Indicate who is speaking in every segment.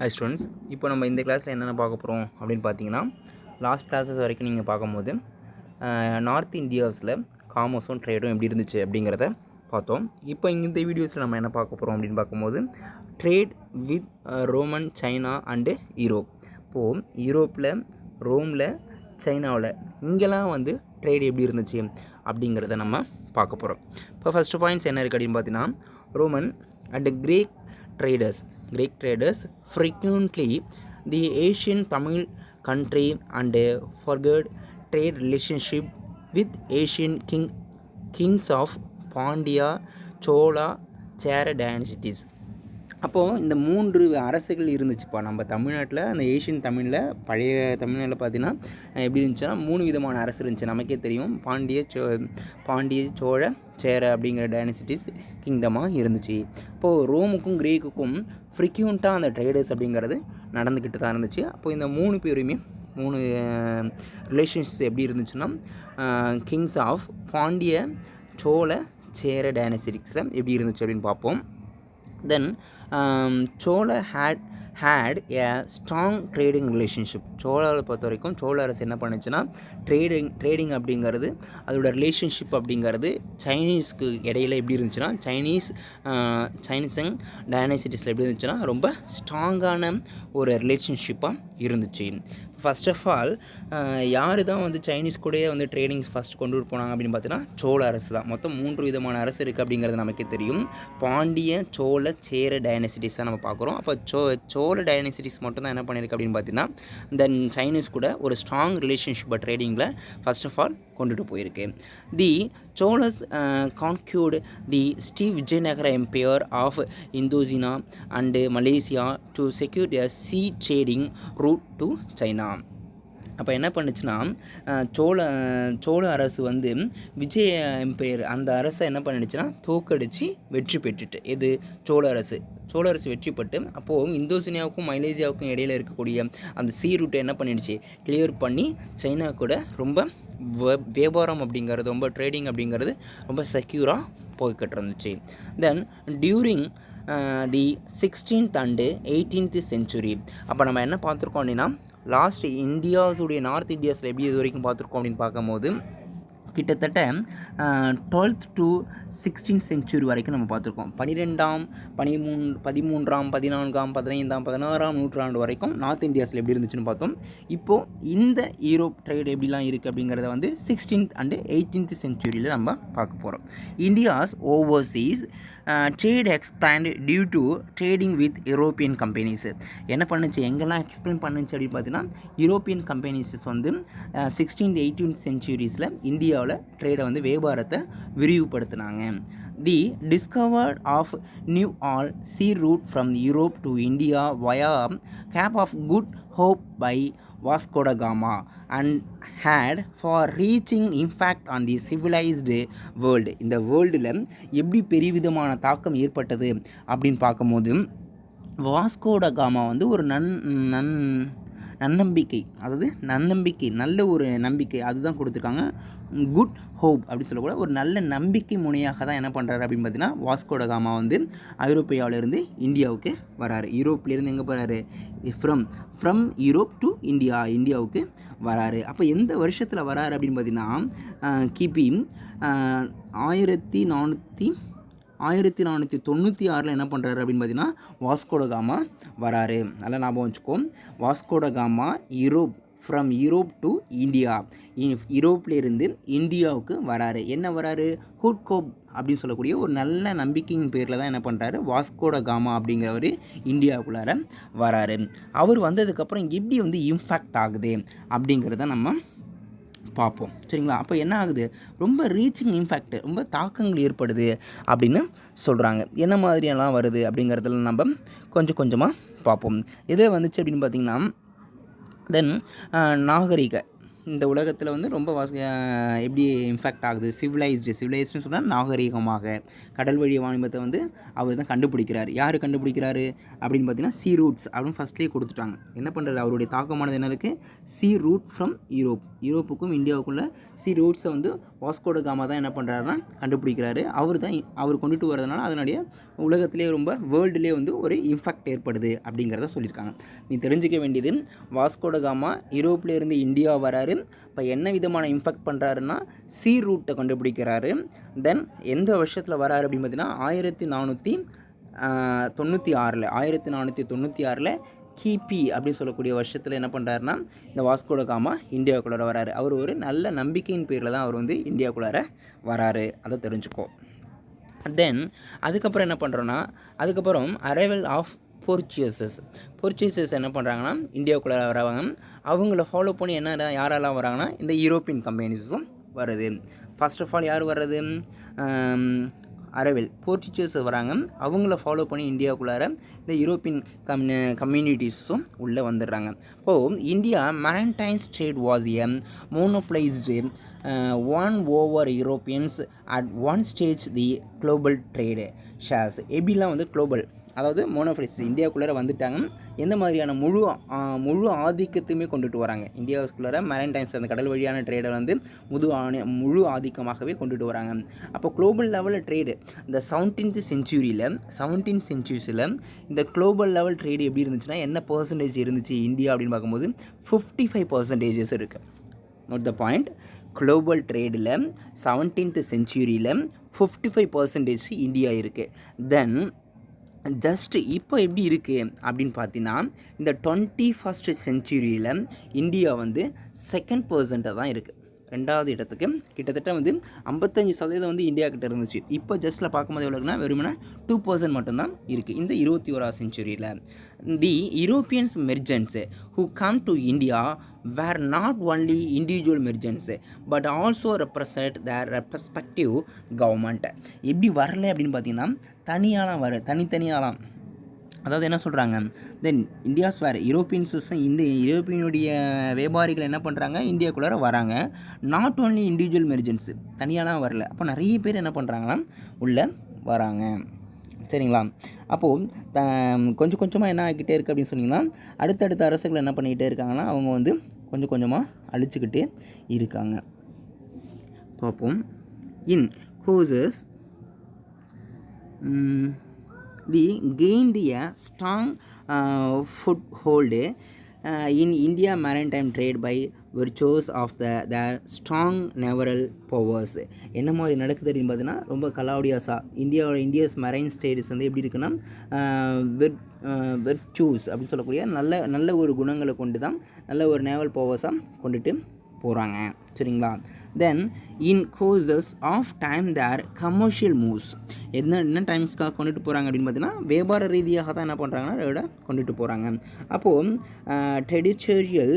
Speaker 1: Hi students, இப்போ நம்ம இந்த கிளாஸில் என்னென்ன பார்க்க போகிறோம் அப்படின்னு பார்த்தீங்கன்னா, லாஸ்ட் கிளாஸஸ் வரைக்கும் நீங்கள் பார்க்கும்போது நார்த் இந்தியாஸில் காமர்ஸும் ட்ரேடும் எப்படி இருந்துச்சு அப்படிங்கிறத பார்த்தோம். இப்போ இந்த வீடியோஸில் நம்ம என்ன பார்க்க போகிறோம் அப்படின்னு பார்க்கும்போது trade with Roman, China and Europe. இப்போது யூரோப்பில், ரோமில், சைனாவில் இங்கெல்லாம் வந்து ட்ரேட் எப்படி இருந்துச்சு அப்படிங்கிறத நம்ம பார்க்க போகிறோம். இப்போ ஃபஸ்ட்டு பாயிண்ட்ஸ் என்ன இருக்குது அப்படின்னு பார்த்தீங்கன்னா, Roman and Greek traders frequently the Asian Tamil country and forged trade relationship with Asian kings of Pandya, Chola, Chera dynasties. அப்போது இந்த 3 அரசுகள் இருந்துச்சுப்பா நம்ம தமிழ்நாட்டில். அந்த ஏஷியன் தமிழில், பழைய தமிழ்நாட்டில் பார்த்தீங்கன்னா எப்படி இருந்துச்சுன்னா 3 விதமான அரசு இருந்துச்சு. நமக்கே தெரியும், பாண்டிய, சோழ, சேர அப்படிங்கிற டைனசிட்டிஸ் கிங்டமாக இருந்துச்சு. இப்போது ரோமுக்கும் கிரீக்குக்கும் ஃப்ரீக்வெண்ட்டாக அந்த ட்ரேடர்ஸ் அப்படிங்கிறது நடந்துக்கிட்டு தான் இருந்துச்சு. அப்போது இந்த 3 பேருமே 3 ரிலேஷன்ஸ் எப்படி இருந்துச்சுன்னா, கிங்ஸ் ஆஃப் பாண்டிய, சோழ, சேர டைனசிட்டிக்ஸில் எப்படி இருந்துச்சு அப்படின்னு பார்ப்போம். Then Chola had a strong trading relationship. சோழாவை பொறுத்த வரைக்கும் சோழ அரசு என்ன பண்ணுச்சுன்னா, ட்ரேடிங் அப்படிங்கிறது, அதோட ரிலேஷன்ஷிப் அப்படிங்கிறது சைனீஸ்க்கு இடையில எப்படி இருந்துச்சுன்னா, சைனீஸிங் டைனசிட்டிஸில் எப்படி இருந்துச்சுன்னா ரொம்ப ஸ்ட்ராங்கான ஒரு ரிலேஷன்ஷிப்பாக இருந்துச்சு. ஃபர்ஸ்ட் ஆஃப் ஆல் யார் தான் வந்து சைனீஸ் கூடயே வந்து ட்ரேடிங்ஸ் ஃபஸ்ட் கொண்டு போனாங்க அப்படின்னு பார்த்தீங்கன்னா, சோழ அரசு தான். மொத்தம் 3 விதமான அரசு இருக்குது அப்படிங்கிறது நமக்கே தெரியும். பாண்டிய, சோழ, சேர டைனசிட்டிஸ் தான் நம்ம பார்க்குறோம். அப்போ சோழ டைனசிட்டிஸ் மட்டும் தான் என்ன பண்ணியிருக்கு அப்படின்னு பார்த்தீங்கன்னா, தென் சைனீஸ் கூட ஒரு ஸ்ட்ராங் ரிலேஷன்ஷிப்பை ட்ரேடிங்கில் ஃபர்ஸ்ட் ஆஃப் ஆல் கொண்டுட்டு போயிருக்கு. The Cholas conquered the Sri Vijayanagara empire of Indochina and Malaysia to secure a sea trading route to China. அப்போ என்ன பண்ணுச்சுன்னா, சோழ அரசு வந்து விஜய எம்பையர் அந்த அரசை என்ன பண்ணிடுச்சுன்னா தோக்கடிச்சு வெற்றி பெற்றுட்டு, இது சோழ அரசு வெற்றி பெற்று அப்போது இந்தோசினியாவுக்கும் மலேசியாவுக்கும் இடையில் இருக்கக்கூடிய அந்த சீ ரூட்டை என்ன பண்ணிடுச்சு, கிளியர் பண்ணி சைனா கூட ரொம்ப வியாபாரம் அப்படிங்கிறது, ரொம்ப ட்ரேடிங் அப்படிங்கிறது ரொம்ப செக்யூராக போய்கிட்டு இருந்துச்சு. தென் டியூரிங் தி 16th அண்டு 18th century அப்போ நம்ம என்ன பார்த்துருக்கோம் அப்படின்னா, லாஸ்ட் இந்தியாஸுடைய நார்த் இந்தியாஸில் எப்படி இது வரைக்கும் பார்த்துருக்கோம் அப்படின்னு பார்க்கும்போது கிட்டத்தட்ட 12th to 16th century வரைக்கும் நம்ம பார்த்துருக்கோம். 12ஆம், 13ஆம், 14ஆம், 15ஆம், 16ஆம் நூற்றாண்டு வரைக்கும் நார்த் இந்தியாஸில் எப்படி இருந்துச்சுன்னு பார்த்தோம். இப்போது இந்த யூரோப் ட்ரேட் எப்படிலாம் இருக்குது அப்படிங்கிறத வந்து 16th and 18th centuryயில் நம்ம பார்க்க போகிறோம். India's overseas trade expand due to trading with European companies. என்ன பண்ணுச்சு, எங்கெல்லாம் எக்ஸ்பிளைன் பண்ணுச்சு அப்படின்னு பார்த்தீங்கன்னா, யூரோப்பியன் கம்பெனிஸ் வந்து 16th 18th centuries இந்தியாவில் ட்ரேடை வந்து வியாபாரத்தை விரிவுபடுத்தினாங்க. The discovered of new all sea route from Europe to India via Cape of Good Hope by Vasco da Gama and had for reaching impact on the civilized world. இந்த வேர்ல்டில் எப்படி பெரியவிதமான தாக்கம் ஏற்பட்டது அப்படின்னு பார்க்கும்போது, வாஸ்கோ ட காமா வந்து ஒரு நன்னம்பிக்கை, நல்ல ஒரு நம்பிக்கை அதுதான் கொடுத்துருக்காங்க. குட் ஹோப் அப்படின்னு சொல்லக்கூட ஒரு நல்ல நம்பிக்கை முனையாக தான் என்ன பண்ணுறாரு அப்படின்னு பார்த்தீங்கன்னா, வாஸ்கோ ட காமா வந்து ஐரோப்பியாவிலேருந்து இந்தியாவுக்கு வராரு. யூரோப்லேருந்து எங்கே போகிறாரு, ஃப்ரம் யூரோப் டு இந்தியாவுக்கு வராரு. அப்போ எந்த வருஷத்தில் வராரு அப்படின்னு பார்த்தீங்கன்னா, கிபி 1496 என்ன பண்ணுறாரு அப்படின்னு பார்த்தீங்கன்னா, வாஸ்கோ ட காமா வராரு. நல்லா ஞாபகம் வச்சுக்கோம், Vasco da Gama from Europe to India, யூரோப்லேருந்து இந்தியாவுக்கு வராரு. என்ன வராரு, குட் ஹோப் அப்படின்னு சொல்லக்கூடிய ஒரு நல்ல நம்பிக்கையின் பேரில் தான் என்ன பண்ணுறாரு, வாஸ்கோ ட காமா அப்படிங்கிறவர் இந்தியாவுக்குள்ளார வராரு. அவர் வந்ததுக்கப்புறம் எப்படி வந்து இம்பாக்ட் ஆகுது அப்படிங்கிறத நம்ம பார்ப்போம், சரிங்களா. அப்போ என்ன ஆகுது, ரொம்ப ரீச்சிங் இம்பேக்ட், ரொம்ப தாக்கங்கள் ஏற்படுது அப்படின்னு சொல்கிறாங்க. என்ன மாதிரியெல்லாம் வருது அப்படிங்கிறதுல நம்ம கொஞ்சமாக பார்ப்போம். எதே வந்துச்சு அப்படின்னு பார்த்திங்கன்னா, தென் இந்த உலகத்தில் வந்து ரொம்ப எப்படி இம்பாக்ட் ஆகுது, சிவிலைஸ்டுன்னு சொன்னால் நாகரீகமாக, கடல் வழி வாணிபத்தை வந்து அவர் தான் கண்டுபிடிக்கிறார். யார் கண்டுபிடிக்கிறாரு அப்படின்னு பார்த்தீங்கன்னா, சீ ரூட்ஸ் அப்படின்னு ஃபஸ்ட்லேயே கொடுத்துட்டாங்க. என்ன பண்ணுறது, அவருடைய தாக்கமானது என்ன இருக்குது, சீ ரூட் ஃப்ரம் யூரோப்புக்கும் இந்தியாவுக்குள்ள சீ ரூட்ஸை வந்து வாஸ்கோட காமா தான் என்ன பண்ணுறாருன்னா கண்டுபிடிக்கிறாரு. அவர் கொண்டுட்டு வரதுனால அதனுடைய உலகத்திலே ரொம்ப வேர்ல்டுலேயே வந்து ஒரு இம்பாக்ட் ஏற்படுது அப்படிங்கிறத சொல்லியிருக்காங்க. நீ தெரிஞ்சிக்க வேண்டியது, வாஸ்கோட காமா யூரோப்லேருந்து இந்தியா வராரு. இப்போ என்ன விதமான இம்பாக்ட் பண்ணுறாருன்னா சீ ரூட்டை கண்டுபிடிக்கிறாரு. தென் எந்த வருஷத்தில் வராரு அப்படின்னு பார்த்தீங்கன்னா 1496 கிபி அப்படின்னு சொல்லக்கூடிய வருஷத்தில் என்ன பண்ணுறாருன்னா இந்த வாஸ்கோட காமா இந்தியாவுக்குள்ளார வராரு. அவர் ஒரு நல்ல நம்பிக்கையின் பேரில் தான் அவர் வந்து இந்தியாவுக்குள்ளார வராரு, அதை தெரிஞ்சுக்கோ. தென் அதுக்கப்புறம் என்ன பண்ணுறோன்னா, அதுக்கப்புறம் அரைவல் ஆஃப் போர்ச்சுகீசஸ் என்ன பண்ணுறாங்கன்னா இந்தியாவுக்குள்ளே வராங்க. அவங்கள ஃபாலோ பண்ணி யாரெல்லாம் வராங்கன்னா இந்த யூரோப்பியன் கம்பெனிஸும் வருது. ஃபர்ஸ்ட் ஆஃப் ஆல் யார் வர்றது, அரைவல் போர்ச்சுகீஸ் வராங்க. அவங்கள ஃபாலோ பண்ணி இந்தியாவுக்குள்ளார இந்த யூரோப்பியன் கம்யூனிட்டிஸும் உள்ளே வந்துடுறாங்க. இப்போது India maritime trade was a monopolised one over Europeans at one stage the global trade shares. எப்படிலாம் வந்து குளோபல், அதாவது மோனோப்ளைஸ்டு இந்தியாவுக்குள்ளார வந்துட்டாங்க. எந்த மாதிரியான முழு ஆதிக்கத்தையுமே கொண்டுட்டு வராங்க. இந்தியாவுக்குள்ளார மேரிடைம்ஸ் அந்த கடல் வழியான ட்ரேடை வந்து முழு ஆதிக்கமாகவே கொண்டுட்டு வராங்க. அப்போ குளோபல் லெவலில் ட்ரேடு இந்த 17th சென்ச்சுரியில் இந்த குளோபல் லெவல் ட்ரேடு எப்படி இருந்துச்சுன்னா என்ன பர்சன்டேஜ் இருந்துச்சு இந்தியா அப்படின்னு பார்க்கும்போது 55% இருக்குது. நோட் த பாயிண்ட், குளோபல் ட்ரேடில் 17th சென்ச்சுரியில் 55% இந்தியா இருக்குது. தென் ஜஸ்ட் இப்போ எப்படி இருக்குது அப்படின்னு பார்த்தீங்கன்னா இந்த 21st சென்ச்சுரியில் இந்தியா வந்து 2% தான் இருக்குது. 2வது இடத்துக்கு கிட்டத்தட்ட வந்து 55% வந்து இந்தியா கிட்ட இருந்துச்சு. இப்போ ஜஸ்ட்டில் பார்க்கும்போது எவ்வளோ இருக்குன்னா வெறுமனே 2% மட்டும்தான் இருக்குது இந்த 21வது சென்ச்சுரியில். The Europeans merchants who come to India were not only individual merchants but also represent their respective government. எப்படி வரல அப்படின்னு பார்த்தீங்கன்னா தனித்தனியாலாம், அதாவது என்ன சொல்கிறாங்க, தென் இந்தியாஸ் வேறு யூரோப்பியன்ஸும் யூரோப்பியனுடைய வியாபாரிகள் என்ன பண்ணுறாங்க இந்தியாவுக்குள்ளார வராங்க. நாட் ஓன்லி இண்டிவிஜுவல் மெர்ஜன்ட்ஸு தனியாலாம் வரல. அப்போ நிறைய பேர் என்ன பண்ணுறாங்கன்னா உள்ளே வராங்க. சரிங்களா? அப்போது கொஞ்சம் கொஞ்சமாக என்ன ஆகிக்கிட்டே இருக்குது அப்படின்னு சொன்னிங்கன்னா அடுத்தடுத்த அரசுகள் என்ன பண்ணிக்கிட்டே இருக்காங்கன்னா அவங்க வந்து கொஞ்சம் கொஞ்சமாக அழிச்சுக்கிட்டே இருக்காங்க. பார்ப்போம். In courses the gained a strong foothold in India maritime trade by virtues of their strong naval powers. என்ன மாதிரி நடக்குது அப்படின்னு பார்த்தீங்கன்னா ரொம்ப கலாடியாஸாக இந்தியாஸ் மெரைன் ஸ்டேட்ஸ் வந்து எப்படி இருக்குன்னா வெர்ச்சூஸ் அப்படின்னு சொல்லக்கூடிய நல்ல ஒரு குணங்களை கொண்டு தான் நல்ல ஒரு நேவல் பவர்ஸாக கொண்டுட்டு போகிறாங்க. சரிங்களா? Then in courses of time their commercial moves என்ன டைம்ஸ்க்காக கொண்டுட்டு போகிறாங்க அப்படின்னு பார்த்தீங்கன்னா வியாபார ரீதியாக தான் என்ன பண்ணுறாங்கன்னா இதோட கொண்டுட்டு போகிறாங்க. அப்போது டெரிட்டோரியல்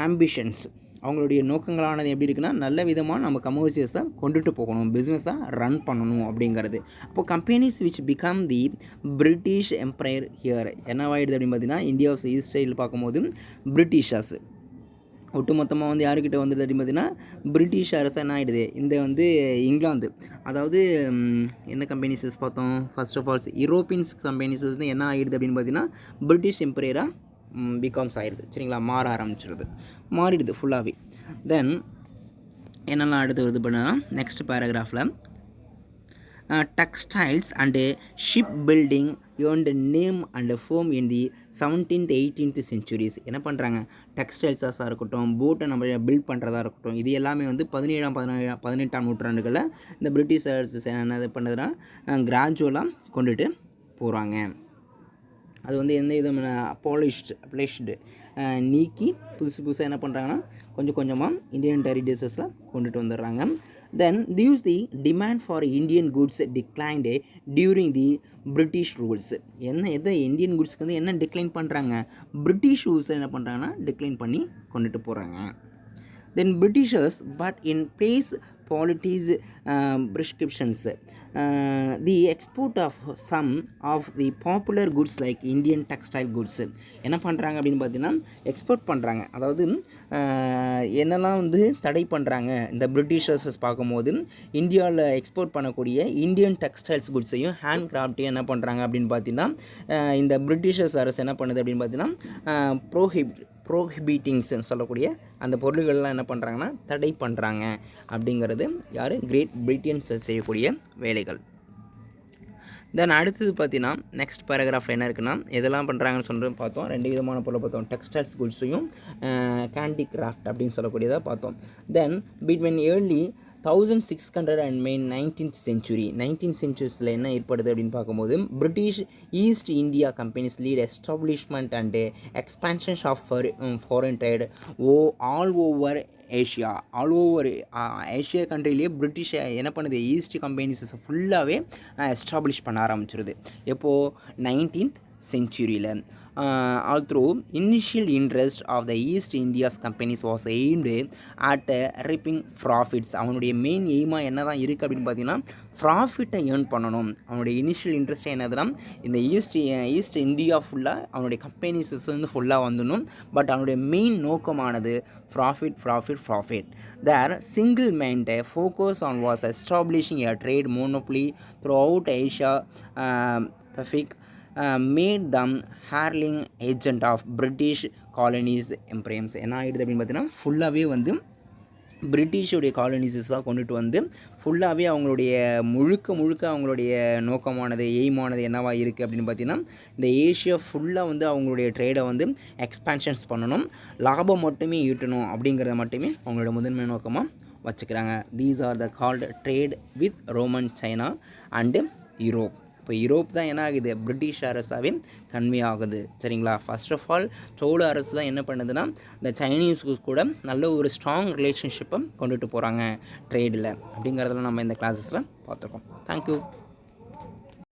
Speaker 1: ஆம்பிஷன்ஸ் அவங்களுடைய நோக்கங்களானது எப்படி இருக்குன்னா நல்ல விதமாக நம்ம கமர்ஷியஸை கொண்டுட்டு போகணும், பிஸ்னஸாக ரன் பண்ணணும் அப்படிங்கிறது. அப்போது companies which become the British empire here என்னவாயிடுது அப்படின்னு பார்த்தீங்கன்னா இந்தியாஸ் ஈஸ்ட் சைடில் பார்க்கும்போது பிரிட்டிஷர்ஸ் ஒட்டுமொத்தமாக வந்து யாருக்கிட்ட வந்தது அப்படின்னு பார்த்தீங்கன்னா பிரிட்டிஷ் அரசு என்ன ஆகிடுது இந்த வந்து இங்கிலாந்து, அதாவது என்ன கம்பெனிஸஸ் பார்த்தோம், ஃபர்ஸ்ட் ஆஃப் ஆல் யூரோப்பியன்ஸ் கம்பெனிஸஸ் வந்து என்ன ஆகிடுது அப்படின்னு பார்த்தீங்கன்னா பிரிட்டிஷ் எம்பையராக பிகாம்ஸ் ஆகிடுது. சரிங்களா? மாறிடுது ஃபுல்லாகவே. தென் என்னெல்லாம் அடுத்து வருது பண்ணால் next பேராகிராஃபில் textiles and shipbuilding earned name and form in the 17th 18th centuries. என்ன பண்ணுறாங்க, டெக்ஸ்டைல்ஸாக இருக்கட்டும், போட்டை நம்ம பில்ட் பண்ணுறதா இருக்கட்டும், இது எல்லாமே வந்து 18ஆம் நூற்றாண்டுகளில் இந்த பிரிட்டிஷர்ஸ் என்ன பண்ணுறதுனா கிராஜுவலாக கொண்டுட்டு போகிறாங்க. அது வந்து எந்த விதமான பாலிஷ்டு நீக்கி புதுசாக என்ன பண்ணுறாங்கன்னா கொஞ்சம் கொஞ்சமாக இந்தியன் டெரிட்டரிஸில் கொண்டுட்டு வந்துடுறாங்க. Then the demand for Indian goods declined during the British rules. எதை இந்தியன் குட்ஸ்க்கு வந்து என்ன டிக்ளைன் பண்ணுறாங்க, பிரிட்டிஷ் ரூல்ஸை என்ன பண்ணுறாங்கன்னா டிக்ளைன் பண்ணி கொண்டுட்டு போகிறாங்க. Then Britishers but in place polities prescriptions the export of some of the popular goods like Indian textile goods என்ன பண்ணுறாங்க அப்படின்னு பார்த்தீங்கன்னா எக்ஸ்போர்ட் பண்ணுறாங்க. அதாவது என்னெல்லாம் வந்து தடை பண்ணுறாங்க இந்த பிரிட்டிஷர்ஸஸ் பார்க்கும்போது இந்தியாவில் எக்ஸ்போர்ட் பண்ணக்கூடிய இந்தியன் டெக்ஸ்டைல்ஸ் குட்ஸையும் ஹேண்ட் கிராஃப்டையும் என்ன பண்ணுறாங்க அப்படின்னு பார்த்தீங்கன்னா இந்த பிரிட்டிஷர்ஸ் அரசு என்ன பண்ணுது அப்படின்னு பார்த்தீங்கன்னா ப்ரோஹிபிட்டிங்ஸ்ன்னு சொல்லக்கூடிய அந்த பொருள்கள்லாம் என்ன பண்ணுறாங்கன்னா தடை பண்ணுறாங்க அப்படிங்கிறது யார் கிரேட் பிரிட்டன்ஸ் செய்யக்கூடிய வேலைகள். தென் அடுத்தது பார்த்தீங்கன்னா நெக்ஸ்ட் பேராகிராஃபில் என்ன இருக்குன்னா எதெல்லாம் பண்ணுறாங்கன்னு சொல்லிட்டு பார்த்தோம். 2 விதமான பொருளை பார்த்தோம், டெக்ஸ்டைல்ஸ் குட்ஸையும் கேண்டி கிராஃப்ட் அப்படின்னு சொல்லக்கூடியதாக பார்த்தோம். தென் between early 1600 and main 19th century 19th centuries என்ன ஏற்படுது அப்படின்னு பார்க்கும்போது British East India companies lead establishment and expansions of foreign trade all over Asia கண்ட்ரிலேயே பிரிட்டிஷ் என்ன பண்ணுது ஈஸ்ட் கம்பெனிஸ் ஃபுல்லாகவே எஸ்டாப்ளிஷ் பண்ண ஆரம்பிச்சிருது. எப்போது 19th centuryயில். Although initial interest of the East India's companies was aimed at reaping profits, அவனுடைய main எய்மாக என்ன தான் இருக்குது அப்படின்னு பார்த்தீங்கன்னா ப்ராஃபிட்டை ஏர்ன் பண்ணணும். அவனுடைய இனிஷியல் இன்ட்ரெஸ்ட் என்னதுன்னா இந்த ஈஸ்ட் இந்தியா ஃபுல்லாக அவனுடைய கம்பெனிஸஸ் வந்து ஃபுல்லாக வந்துடணும். பட் அவனுடைய மெயின் நோக்கமானது profit. Their single main focus on was establishing a trade monopoly throughout Asia Pacific, made them hireling agent of British colonies எம்ப்ரைம்ஸ். என்ன ஆகிடுது அப்படின்னு பார்த்தீங்கன்னா ஃபுல்லாகவே வந்து பிரிட்டிஷுடைய காலனிஸஸ் தான் கொண்டுட்டு வந்து ஃபுல்லாகவே அவங்களுடைய முழுக்க அவங்களுடைய நோக்கமானது எய்மானது என்னவாக இருக்குது அப்படின்னு பார்த்தீங்கன்னா இந்த ஏஷியா ஃபுல்லாக வந்து அவங்களுடைய ட்ரேடை வந்து எக்ஸ்பான்ஷன்ஸ் பண்ணணும், லாபம் மட்டுமே ஈட்டணும் அப்படிங்கிறத மட்டுமே அவங்களோட முதன்மை நோக்கமாக வச்சுக்கிறாங்க. These are the called trade with Roman, China and Europe. இப்போ யூரோப் தான் என்ன ஆகுது பிரிட்டிஷ் அரசாவே கன்வே ஆகுது. சரிங்களா? ஃபர்ஸ்ட் ஆஃப் ஆல் சோழ அரசு தான் என்ன பண்ணுதுன்னா இந்த சைனீஸ்க்கு கூட நல்ல ஒரு ஸ்ட்ராங் ரிலேஷன்ஷிப்பை கொண்டுட்டு போகிறாங்க ட்ரேடில் அப்படிங்கிறதெல்லாம் நம்ம இந்த கிளாஸஸில் பார்த்துருக்கோம். தேங்க்யூ.